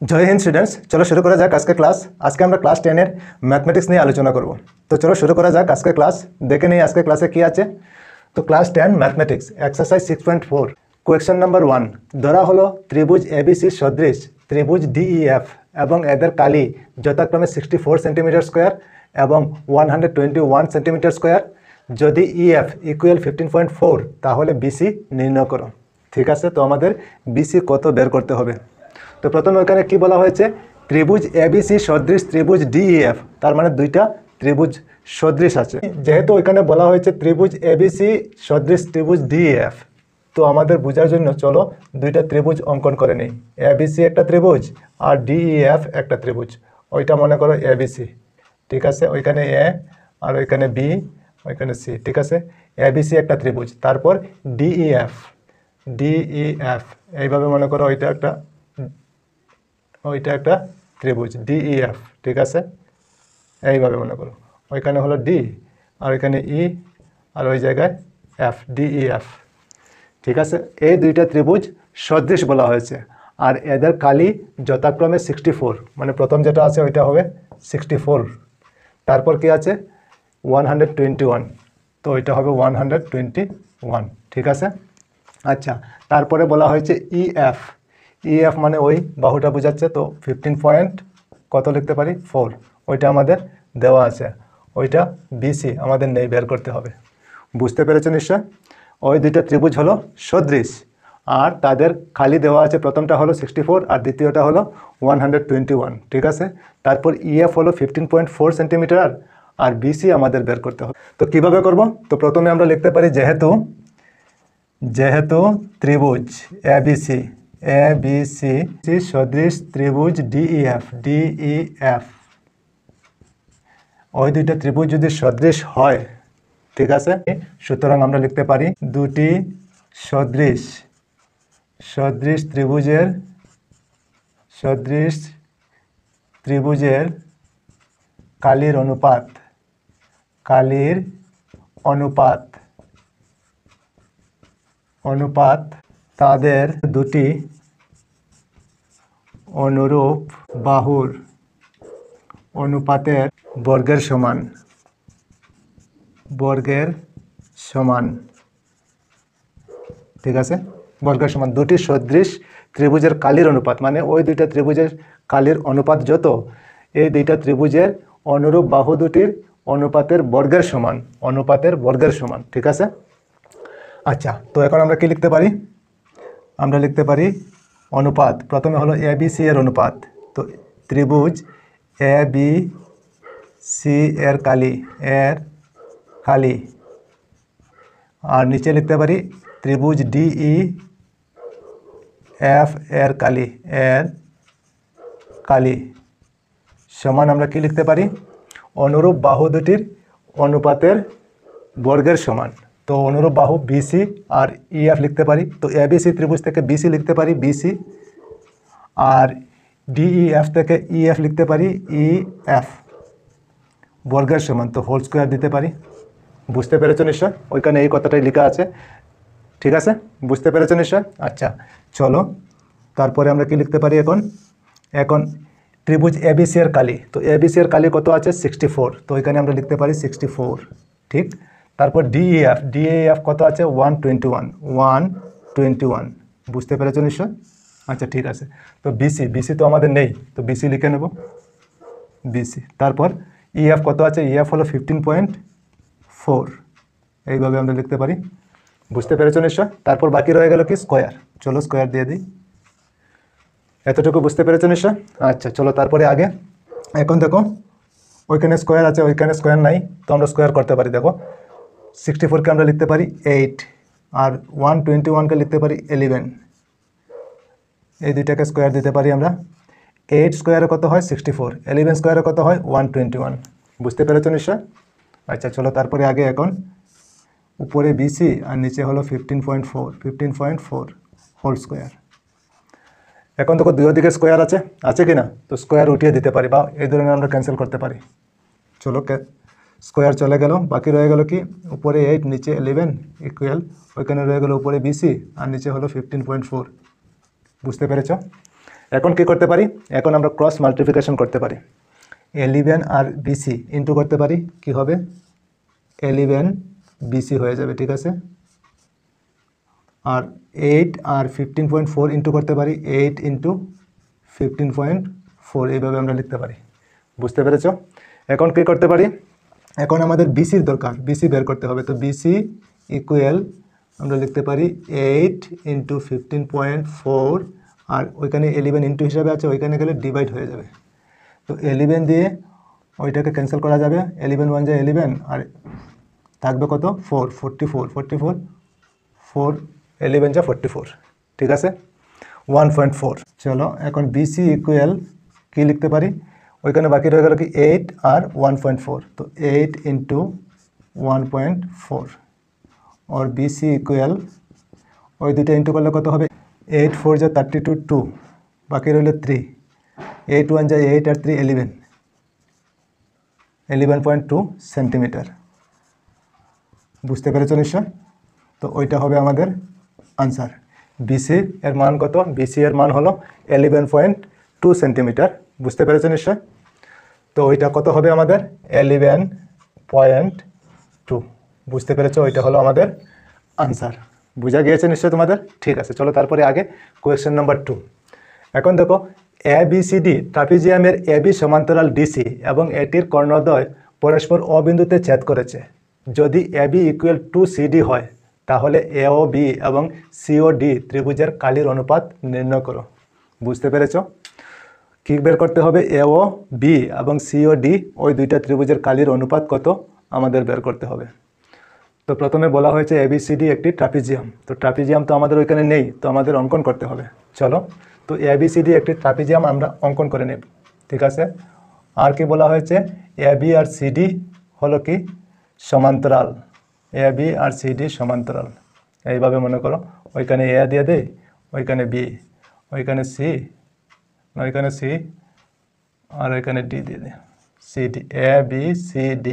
জয় Hind students, চলো শুরু করা যাক আজকে ক্লাস। আজকে আমরা ক্লাস 10 এর ম্যাথমেটিক্স নিয়ে আলোচনা করব। তো চলো শুরু করা যাক আজকে ক্লাস। দেখে নিই আজকে ক্লাসে কি আছে। তো class 10 mathematics exercise 6.4 question number 1 ধরা হলো ত্রিভুজ এবিসি সদৃশ ত্রিভুজ ডিইএফ এবং এদের কালি যথাক্রমে 64 সেন্টিমিটার স্কোয়ার এবং 121 সেন্টিমিটার স্কোয়ার। যদি ইএফ ইকুয়াল 15.4 তাহলে বিসি নির্ণয় করো। ঠিক আছে, তো আমাদের বিসি কত বের করতে হবে। তো প্রথমে ওখানে কি বলা হয়েছে, ত্রিভুজ এবিসি সদৃশ ত্রিভুজ ডিইএফ, তার মানে দুইটা ত্রিভুজ সদৃশ আছে। যেহেতু ওইখানে বলা হয়েছে ত্রিভুজ এবিসি সদৃশ ত্রিভুজ ডিইএফ, তো আমাদের বোঝার জন্য চলো দুইটা ত্রিভুজ অঙ্কন করে নিই। এবিসি একটা ত্রিভুজ আর ডিইএফ একটা ত্রিভুজ। ওইটা মনে করো এবিসি, ঠিক আছে, ওইখানে এ আর ওইখানে বি, ওইখানে সি, ঠিক আছে। এবিসি একটা ত্রিভুজ, তারপর ডিইএফ এইভাবে মনে করো ওইটা একটা ত্রিভুজ ডিইএফ, ঠিক আছে। এইভাবে মনে করো ওইখানে হলো ডি আর ওইখানে ই আর ওই জায়গায় এফ, ডিইএফ, ঠিক আছে। এই দুইটা ত্রিভুজ সদৃশ বলা হয়েছে আর এদের কালি যথাক্রমে 64, মানে প্রথম যেটা আছে ওইটা হবে 64, তারপর কি আছে 121, তো ওইটা হবে 121, ঠিক আছে। আচ্ছা, তারপরে বলা হয়েছে ইএফ মানে ওই বাহুটা বোঝাচ্ছে, তো 15 পয়েন্ট কত লিখতে পারি 4, ওইটা আমাদের দেওয়া আছে। ওইটা বিসি আমাদের নেই, বের করতে হবে। বুঝতে পেরেছো নিশ্চয়। ওই দুইটা ত্রিভুজ হলো সদৃশ আর তাদের খালি দেওয়া আছে, প্রথমটা হলো 64 আর দ্বিতীয়টা হলো 121, ঠিক আছে। তারপর ইএফ হলো 15.4 সেন্টিমিটার আর বিসি আমাদের বের করতে হবে। তো কিভাবে করব, তো প্রথমে আমরা লিখতে পারি যেহেতু ত্রিভুজ এবিসি সদৃশ ত্রিভুজ ডিইএফ, ওই দুইটা ত্রিভুজ যদি সদৃশ হয়, ঠিক আছে, সুতরাং আমরা লিখতে পারি দুটি সদৃশ ত্রিভুজের কালির অনুপাত তাদের দুটি অনুরূপ বাহুর অনুপাতের বর্গের সমান, ঠিক আছে, বর্গের সমান। দুটি সদৃশ ত্রিভুজের কালির অনুপাত মানে ওই দুইটা ত্রিভুজের কালির অনুপাত যত, এই দুইটা ত্রিভুজের অনুরূপ বাহু দুটির অনুপাতের বর্গের সমান, ঠিক আছে। আচ্ছা, তো এখন আমরা কি লিখতে পারি, আমরা লিখতে পারি অনুপাত। প্রথমে হলো এবিসি এর অনুপাত, তো ত্রিভুজ এবিসি এর কালি আর নিচে লিখতে পারি ত্রিভুজ ডিইএফ এর কালি সমান আমরা কি লিখতে পারি, অনুরূপ বাহু দুটির অনুপাতের বর্গের সমান। তো অনুরূপ বাহু বিসি আর ইএফ লিখতে পারি, তো এবিসি ত্রিভুজ থেকে বিসি লিখতে পারি বিসি, আর ডিইএফ থেকে ইএফ লিখতে পারি ইএফ বর্গের সমান, তো হোল স্কোয়ার দিতে পারি। বুঝতে পেরেছো নিশ্চয়, ওইখানে এই কথাটাই লেখা আছে, ঠিক আছে, বুঝতে পেরেছো নিশ্চয়। আচ্ছা চলো, তারপরে আমরা কি লিখতে পারি এখন ত্রিভুজ এবিসি এর কালি, তো এবিসি এর কালি কত আছে 64, তো ওইখানে আমরা লিখতে পারি 64, ঠিক। তারপর ডিইএফ কত আছে 121, বুঝতে পেরেছো নিশ্চয়। আচ্ছা ঠিক আছে, তো বিসি তো আমাদের নেই, তো বিসি লিখে নেব বিসি। তারপর ইএফ কত আছে, ইএফ হলো 15.4, এইভাবে আমরা লিখতে পারি। বুঝতে পেরেছো নিশ্চয়। তারপর বাকি রয়ে গেল কি স্কোয়ার, চলো স্কোয়ার দিয়ে দিই। এতটুকু বুঝতে পেরেছো নিশ্চয়। আচ্ছা চলো তারপরে আগে, এখন দেখো ওইখানে স্কোয়ার আছে ওইখানে স্কোয়ার নাই, তো আমরা স্কোয়ার করতে পারি। দেখো 64কে আমরা লিখতে পারি 8 আর 121কে লিখতে পারি 11, এই দুইটাকে স্কোয়ার দিতে পারি আমরা। 8 স্কোয়ারে কত হয় 64, 11 স্কোয়ারে কত হয় 121, বুঝতে পেরেছো নিশ্চয়। আচ্ছা চলো তারপরে আগে এখন উপরে বিসি আর নিচে হলো 15.4 হোল স্কোয়ার। এখন দেখো দুই দিকে স্কোয়ার আছে কি না, তো স্কোয়ার উঠিয়ে দিতে পারি বা এই ধরনের আমরা ক্যান্সেল করতে পারি। চলো স্কোয়ার চলে গেল, বাকি রয়ে গেল কি উপরে 8 নিচে 11 ইকুয়াল, ওইখানে রয়ে গেল উপরে বিসি আর নিচে হলো 15.4, বুঝতে পেরেছ। এখন কি করতে পারি, এখন আমরা ক্রস মাল্টিপ্লিকেশন করতে পারি। 11 আর বিসি ইন্টু করতে পারি, কি হবে 11 বিসি হয়ে যাবে, ঠিক আছে। আর 8 আর 15.4 ইন্টু করতে পারি, 8 ইন্টু 15.4, এইভাবে আমরা লিখতে পারি। বুঝতে পেরেছ? এখন কি করতে পারি, এখন আমাদের বিসির দরকার, বিসি বের করতে হবে। তো বিসি ইকুয়াল আমরা লিখতে পারি 8 ইন্টু 15.4, আর ওইখানে 11 ইন্টু হিসাবে আছে, ওইখানে গেলে ডিভাইড হয়ে যাবে। তো 11 দিয়ে ওইটাকে ক্যান্সেল করা যাবে, 11 1 যায় 11, আর থাকবে কত 4, 44, 4 11 যা 44, ঠিক আছে 1.4। চলো এখন বিসি ইকুয়াল কী লিখতে পারি, ওইখানে বাকি রয়ে গেল কি 8 আর 1.4, তো 8 ইন্টু 1.4, और বিসি ইকুয়াল ওই দুটো ইন্টু করলে কত হবে 8 4 যা 32, 2 বাকি রইল 3, 8 1 যা 8 আর 3 11, 11.2 সেন্টিমিটার। বুঝতে পেরেছো নিশ্চয়? তো ওইটা হবে আমাদের আনসার। বিসি এর মান কত, বিসি এর মান হলো 11.2 সেন্টিমিটার। বুঝতে পেরেছো নিশ্চয়? তো ওইটা কত হবে আমাদের 11.2। বুঝতে পেরেছো? ওইটা হলো আমাদের আনসার। বুঝা গিয়েছে নিশ্চয় তোমাদের? ঠিক আছে, চলো তারপরে আগে কোয়েশ্চেন নাম্বার 2। এখন দেখো ABCD ট্রাপিজিয়ামের AB সমান্তরাল ডিসি এবং এটির কর্ণদ্বয় পরস্পর O বিন্দুতে ছেদ করেছে। যদি AB ইকুয়াল টু CD হয় তাহলে AOB এবং COD ত্রিভুজের কালির অনুপাত নির্ণয় করো। বুঝতে পেরেছো? কি বের করতে হবে, AOB এবং COD ওই দুইটা ত্রিভুজের কালির অনুপাত কত আমাদের বের করতে হবে। তো প্রথমে বলা হয়েছে ABCD একটি ট্রাপিজিয়াম, তো ট্রাপিজিয়াম তো আমাদের ওইখানে নেই, তো আমাদের অঙ্কন করতে হবে। চলো, তো ABCD একটি ট্রাপিজিয়াম আমরা অঙ্কন করে নেব, ঠিক আছে। আর কি বলা হয়েছে, AB আর CD হলো কি সমান্তরাল, AB আর CD সমান্তরাল। এইভাবে মনে করো, ওইখানে A দিয়ে দেই, ওইখানে B, ওইখানে C, ওইখানে C, আর ওইখানে D দিয়ে দিই, CD, ABCD,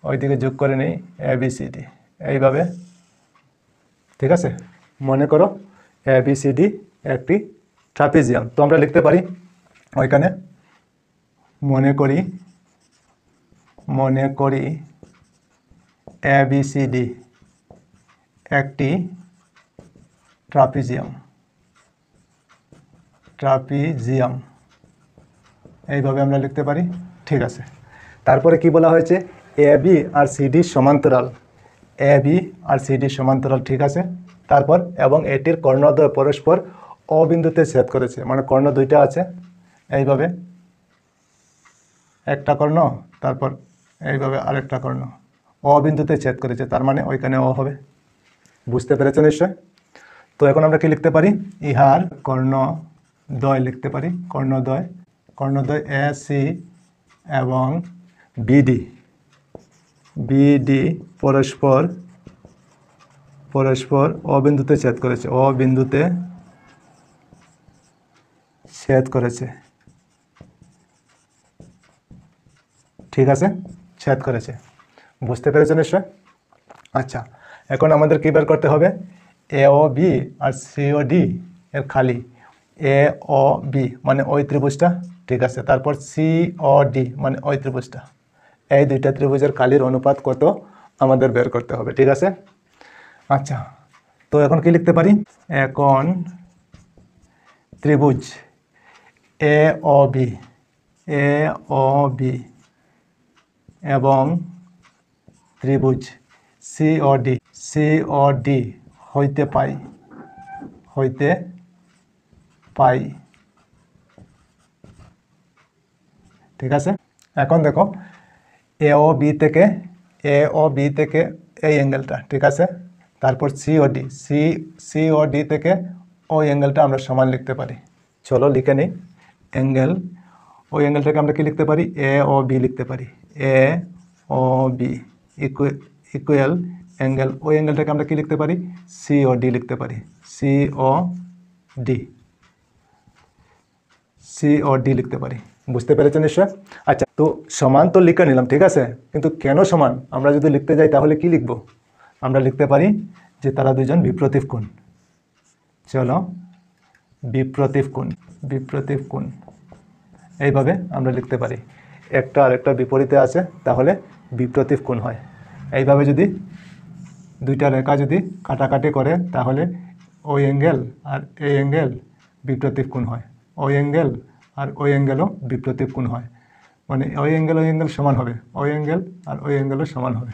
ওইদিকে যোগ করে নেই ABCD, এইভাবে, ঠিক আছে। মনে করো ABCD একটি ট্রাপিজিয়াম, তো আমরা লিখতে পারি ওইখানে মনে করি ABCD একটি ট্রাপিজিয়াম, এইভাবে আমরা লিখতে পারি, ঠিক আছে। তারপরে কি বলা হয়েছে, AB আর CD সমান্তরাল, AB আর CD সমান্তরাল, ঠিক আছে। তারপর এবং এটির কর্ণদ্বয় পরস্পর O বিন্দুতে ছেদ করেছে, মানে কর্ণ দুইটা আছে, এইভাবে একটা কর্ণ, তারপর এইভাবে আরেকটা কর্ণ O বিন্দুতে ছেদ করেছে, তার মানে ওইখানে O হবে। বুঝতে পেরেছো নিশ্চয়? তো এখন আমরা কি লিখতে পারি, ইহার কর্ণদ্বয় লিখতে পারি, কর্ণদ্বয় AC এবং BD পরস্পর O বিন্দুতে ছেদ করেছে, O বিন্দুতে ছেদ করেছে, ঠিক আছে, ছেদ করেছে। বুঝতে পেরেছো নিশ্চয়? আচ্ছা, এখন আমাদের কি বের করতে হবে, AOB আর COD এর খালি, AOB মানে ওই ত্রিভুজটা, ঠিক আছে। তারপর COD মানে ওই ত্রিভুজটা, এই দুইটা ত্রিভুজের কালির অনুপাত কত আমাদের বের করতে হবে, ঠিক আছে। আচ্ছা, তো এখন কি লিখতে পারি, এখন ত্রিভুজ AOB এবং ত্রিভুজ COD হইতে পাই, ঠিক আছে। এখন দেখো AOB থেকে এই অ্যাঙ্গেলটা, ঠিক আছে। তারপর COD থেকে ওই অ্যাঙ্গেলটা আমরা সমান লিখতে পারি। চলো লিখে নিই, অ্যাঙ্গেল, ওই অ্যাঙ্গেলটাকে আমরা কি লিখতে পারি, AOB লিখতে পারি, AOB ইকুয়াল অ্যাঙ্গেল, ওই অ্যাঙ্গেলটাকে আমরা কি লিখতে পারি, COD লিখতে পারি, COD লিখতে পারি। বুঝতে পেরেছেন নিশ্চয়? আচ্ছা, তো সমান তো লিখে নিলাম, ঠিক আছে, কিন্তু কেন সমান আমরা যদি লিখতে যাই তাহলে কি লিখব, আমরা লিখতে পারি যে তারা দুজন বিপ্রতীপ কোণ। চলো, বিপ্রতীপ কোণ, বিপ্রতীপ কোণ এইভাবে আমরা লিখতে পারি। একটা আরেকটা বিপরীতে আছে তাহলে বিপ্রতীপ কোণ হয়। এইভাবে যদি দুইটা রেখা যদি কাটাকাটি করে তাহলে ওই অ্যাঙ্গেল আর এই অ্যাঙ্গেল বিপ্রতীপ কোণ হয়, ওই অ্যাঙ্গেল আর ওই অ্যাঙ্গেলও বিপ্রতীপ কোণ হয়। মানে ওই অ্যাঙ্গেল সমান হবে, ওই অ্যাঙ্গেল আর ওই অ্যাঙ্গেলও সমান হবে।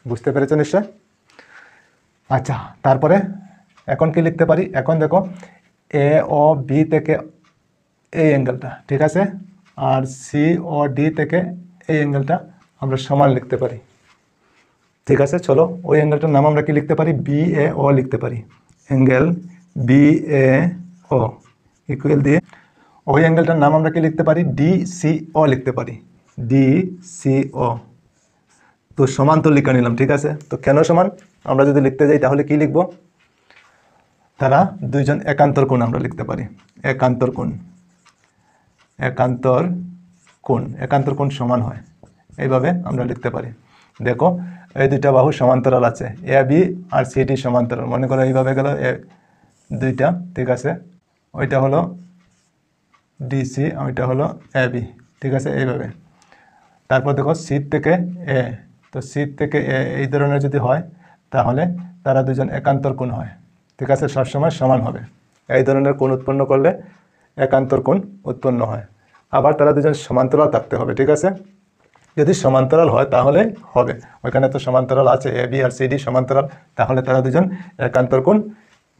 বুঝতে পেরেছো নিশ্চয়? আচ্ছা, তারপরে এখন কি লিখতে পারি? এখন দেখো এ ও বি থেকে এই অ্যাঙ্গেলটা, ঠিক আছে, আর সি ও ডি থেকে এই অ্যাঙ্গেলটা আমরা সমান লিখতে পারি। ঠিক আছে, চলো ওই অ্যাঙ্গেলটার নাম আমরা কি লিখতে পারি? বি এ ও লিখতে পারি। Angle B A O equal দিয়ে ওই অ্যাঙ্গেলটার নাম আমরা কি লিখতে পারি? ডি সি ও লিখতে পারি, ডি সি ও। তো সমান তো লিখে নিলাম, ঠিক আছে। তো কেন সমান আমরা যদি লিখতে যাই তাহলে কি লিখব? তারা দুইজন একান্তর কোণ আমরা লিখতে পারি, একান্তর কোণ, একান্তর কোণ, একান্তর কোণ সমান হয়, এইভাবে আমরা লিখতে পারি। দেখো এই দুইটা বাহু সমান্তরাল আছে, A B R C D সমান্তরাল, মনে করো এইভাবে গেল দুইটা, ঠিক আছে, ওইটা হলো ডিসি, ওইটা হলো এ বি, ঠিক আছে, এইভাবে। তারপর দেখো সি থেকে এ, তো সি থেকে এ এই ধরনের যদি হয় তাহলে তারা দুজন একান্তর কোণ হয়, ঠিক আছে, সবসময় সমান হবে। এই ধরনের কোণ উৎপন্ন করলে একান্তর কোণ উৎপন্ন হয়। আবার তারা দুজন সমান্তরাল থাকতে হবে, ঠিক আছে। যদি সমান্তরাল হয় তাহলে হবে, ওইখানে তো সমান্তরাল আছে, A B R C D সমান্তরাল, তাহলে তারা দুজন একান্তর কোণ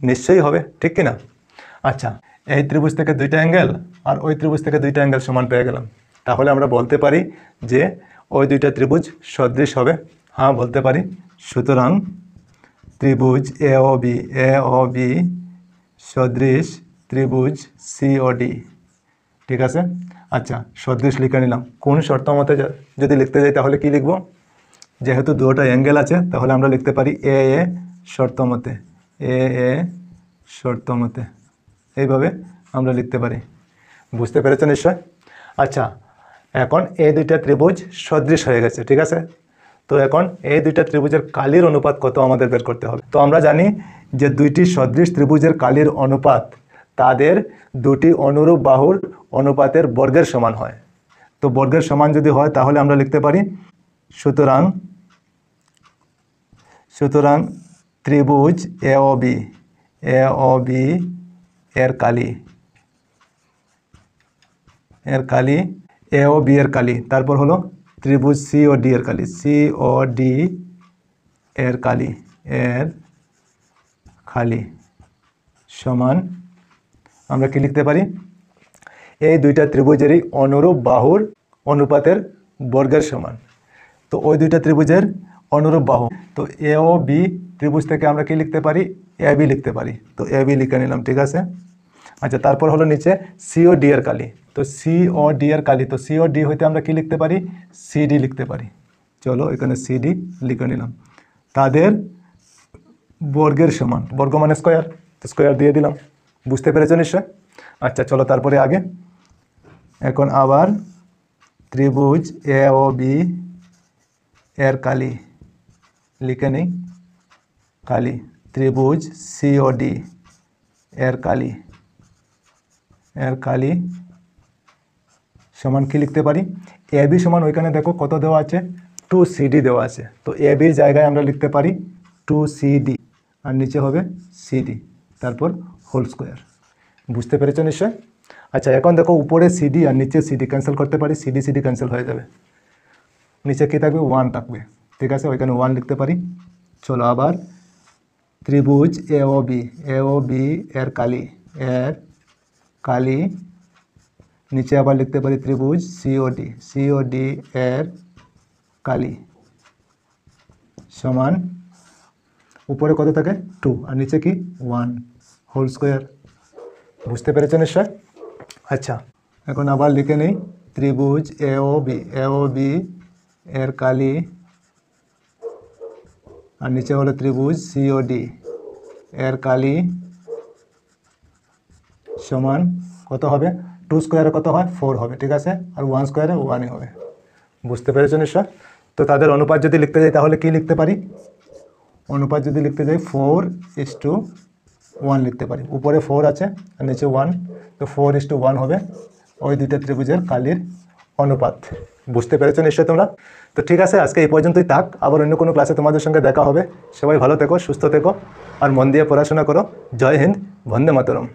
নিশ্চয়ই হবে, ঠিক কিনা? আচ্ছা, এই ত্রিভুজ থেকে দুইটা অ্যাঙ্গেল আর ওই ত্রিভুজ থেকে দুইটা অ্যাঙ্গেল সমান পেয়ে গেলাম, তাহলে আমরা বলতে পারি যে ওই দুইটা ত্রিভুজ সদৃশ হবে। হ্যাঁ, বলতে পারি। সুতরাং ত্রিভুজ এ ও বি সদৃশ ত্রিভুজ সি ও ডি, ঠিক আছে। আচ্ছা, সদৃশ লিখে নিলাম। কোন শর্ত মতে যদি লিখতে যাই তাহলে কি লিখব? যেহেতু দুটো অ্যাঙ্গেল আছে তাহলে আমরা লিখতে পারি এ এ শর্ত মতে, এ এ শর্ত মতে, এইভাবে আমরা লিখতে পারি। বুঝতে পেরেছেন নিশ্চয়? আচ্ছা, এখন এই দুইটা ত্রিভুজ সদৃশ হয়ে গেছে, ঠিক আছে। তো এখন এই দুইটা ত্রিভুজের কালির অনুপাত কত আমাদের বের করতে হবে। তো আমরা জানি যে দুইটি সদৃশ ত্রিভুজের কালির অনুপাত তাদের দুটি অনুরূপ বাহুর অনুপাতের বর্গের সমান হয়। তো বর্গের সমান যদি হয় তাহলে আমরা লিখতে পারি সুতরাং ত্রিভুজ এ ও বি এর কালি এ ও বি এর কালি, তারপর হলো ত্রিভুজ সি ও ডি এর কালি, সি ও ডি এর খালি সমান আমরা কি লিখতে পারি? এই দুইটা ত্রিভুজেরই অনুরূপ বাহুর অনুপাতের বর্গের সমান। তো ওই দুইটা ত্রিভুজের অনুরূপ বাহু, তো এ ও বি ত্রিভুজ থেকে আমরা কি লিখতে পারি? এ বি লিখতে পারি। তো এ বি লিখে নিলাম, ঠিক আছে। আচ্ছা, তারপর হলো নিচে সি ও ডি এর কালি, তো সি ও ডি এর কালি, তো সি ও ডি হইতে আমরা কি লিখতে পারি? সি ডি লিখতে পারি। চলো এখানে সি ডি লিখে নিলাম। তাদের বর্গের সমান, বর্গ মানে স্কোয়ার, তো স্কোয়ার দিয়ে দিলাম। বুঝতে পেরেছো নিশ্চয়? আচ্ছা, চলো তারপরে আগে। এখন আবার ত্রিভুজ এ ও বি এর কালি লিখে নেই, কালি, ত্রিভুজ সি ও ডি এর কালি সমান কি লিখতে পারি? এ বি সমান ওইখানে দেখো কত দেওয়া আছে? 2CD দেওয়া আছে। তো এ বির জায়গায় আমরা লিখতে পারি 2CD, আর নিচে হবে সিডি, তারপর হোল স্কোয়ার। বুঝতে পেরেছো নিশ্চয়? আচ্ছা, এখন দেখো উপরে সিডি আর নিচে সিডি ক্যান্সেল করতে পারি, সিডি ক্যান্সেল হয়ে যাবে, নিচে কী থাকবে? 1 থাকবে, ঠিক আছে, ওইখানে 1 লিখতে পারি। চলো আবার ত্রিভুজ এ ও বি এর কালি নিচে আবার লিখতে পারি ত্রিভুজ সিওডি এর কালি সমান উপরে কত থাকে? 2, আর নিচে কি? 1 হোল স্কোয়ার। বুঝতে পেরেছেন নিশ্চয়? আচ্ছা, এখন আবার লিখে নেই ত্রিভুজ এ ও বি এর কালি, আর নিচে হলো ত্রিভুজ সিওডি এর কালি সমান কত হবে? 2 স্কোয়ারে কত হয়? 4 হবে, ঠিক আছে, আর 1 স্কোয়ারে 1ই হবে। বুঝতে পেরেছেন নিশ্চয়? তো তাদের অনুপাত যদি লিখতে যাই তাহলে কি লিখতে পারি? অনুপাত যদি লিখতে যাই 4:1 1 লিখতে পারি। উপরে 4 আছে আর নিচে 1, তো 4:1 হবে ওই দুইটা ত্রিভুজের কালির অনুপাত। বুঝতে পেরেছো নিশ্চয়ই তোমরা? তো ঠিক আছে, আজকে এই পর্যন্তই থাক। আবার অন্য কোনো ক্লাসে তোমাদের সঙ্গে দেখা হবে। সবাই ভালো থেকো, সুস্থ থেকো আর মন দিয়ে পড়াশোনা করো। জয় হিন্দ, বন্দে মাতরম।